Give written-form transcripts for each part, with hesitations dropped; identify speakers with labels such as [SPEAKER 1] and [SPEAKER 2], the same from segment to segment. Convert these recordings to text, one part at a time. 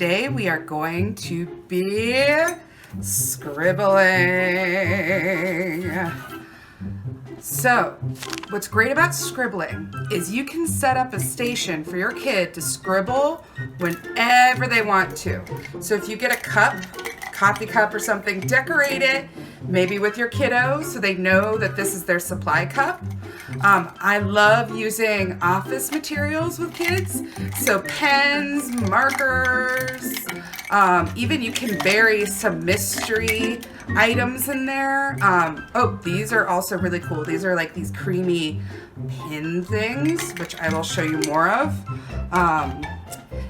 [SPEAKER 1] today we are going to be scribbling. So, what's great about scribbling is you can set up a station for your kid to scribble whenever they want to. So if you get a cup, coffee cup or something, decorate it, maybe with your kiddo so they know that this is their supply cup. I love using office materials with kids, so pens, markers, even you can bury some mystery items in there. Oh, these are also really cool. These are like these creamy pin things, which I will show you more of.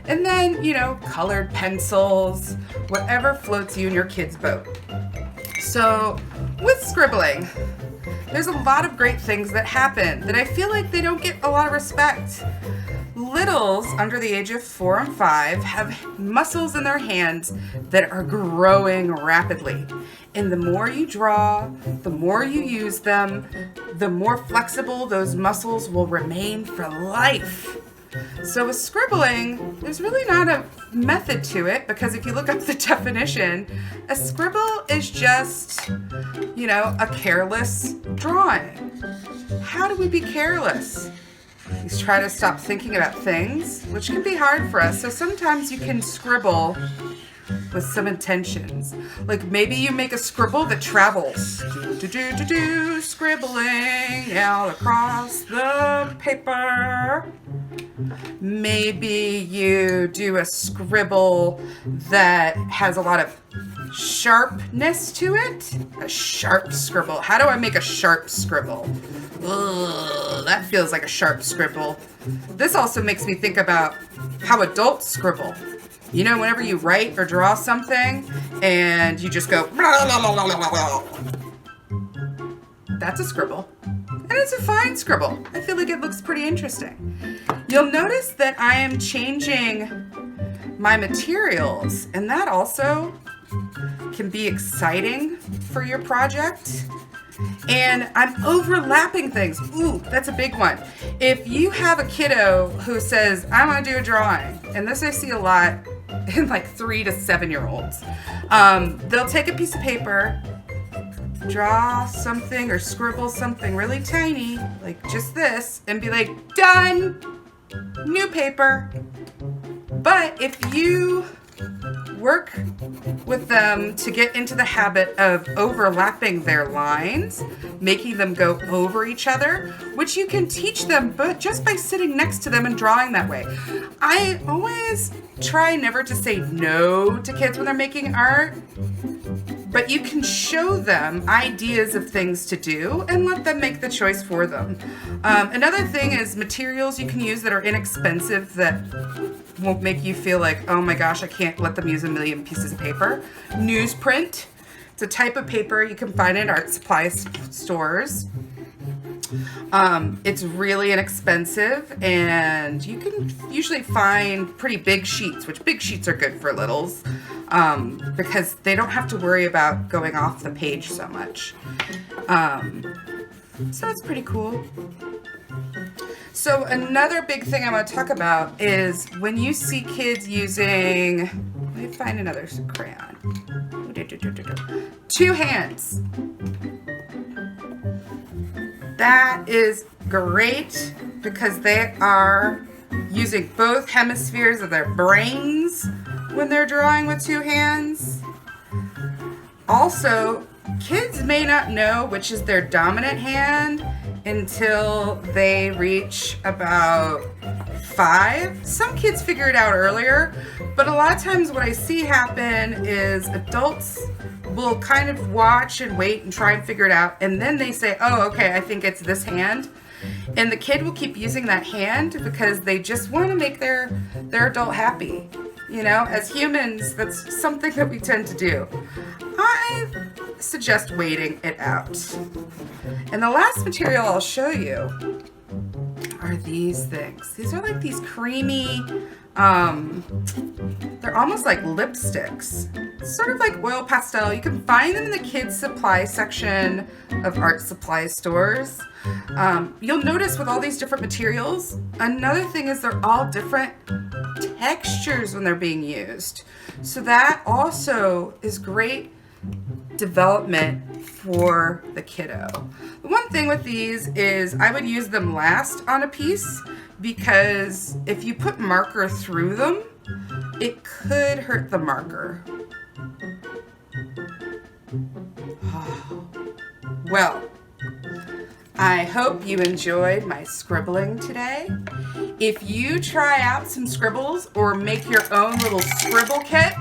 [SPEAKER 1] And then, you know, colored pencils, whatever floats you and your kid's boat. So with scribbling, there's a lot of great things that happen that I feel like they don't get a lot of respect. Littles under the age of 4 and 5 have muscles in their hands that are growing rapidly. And the more you draw, the more you use them, the more flexible those muscles will remain for life. So with scribbling, there's really not a method to it, because if you look up the definition, a scribble is just, you know, a careless drawing. How do we be careless? We try to stop thinking about things, which can be hard for us. So sometimes you can scribble with some intentions. Like maybe you make a scribble that travels. Scribbling out across the paper. Maybe you do a scribble that has a lot of sharpness to it. A sharp scribble. How do I make a sharp scribble? Ugh, that feels like a sharp scribble. This also makes me think about how adults scribble. You know, whenever you write or draw something and you just go, that's a scribble. And it's a fine scribble. I feel like it looks pretty interesting. You'll notice that I am changing my materials, and that also can be exciting for your project. And I'm overlapping things. Ooh, that's a big one. If you have a kiddo who says, I want to do a drawing, and this I see a lot in like 3 to 7-year-olds, they'll take a piece of paper, draw something or scribble something really tiny, like just this, and be like, done, new paper. But if you work with them to get into the habit of overlapping their lines, making them go over each other, which you can teach them but just by sitting next to them and drawing that way. I always try never to say no to kids when they're making art, but you can show them ideas of things to do and let them make the choice for them. Another thing is materials you can use that are inexpensive that won't make you feel like, oh my gosh, I can't let them use a million pieces of paper. Newsprint. It's a type of paper you can find in art supply stores. It's really inexpensive, and you can usually find pretty big sheets, which big sheets are good for littles, because they don't have to worry about going off the page so much. So it's pretty cool. So another big thing I want to talk about is when you see kids using, let me find another crayon. 2 hands. That is great because they are using both hemispheres of their brains when they're drawing with 2 hands. Also, kids may not know which is their dominant hand until they reach about 5. Some kids figure it out earlier, but a lot of times what I see happen is adults will kind of watch and wait and try and figure it out, and then they say, oh, okay, I think it's this hand. And the kid will keep using that hand because they just want to make their adult happy. You know, as humans, that's something that we tend to do. I suggest waiting it out. And the last material I'll show you are these things. These are like these creamy, they're almost like lipsticks. sort of like oil pastel. You can find them in the kids supply section of art supply stores. You'll notice with all these different materials, another thing is they're all different textures when they're being used. So that also is great development for the kiddo. The one thing with these is I would use them last on a piece, because if you put marker through them, it could hurt the marker. Well, I hope you enjoyed my scribbling today. If you try out some scribbles or make your own little scribble kit,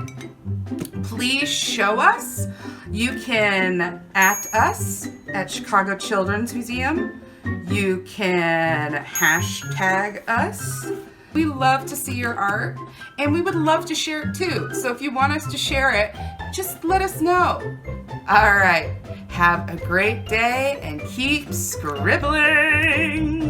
[SPEAKER 1] please show us. You can @ us at Chicago Children's Museum. You can hashtag us. We love to see your art, and we would love to share it too. So if you want us to share it, just let us know. All right, have a great day and keep scribbling.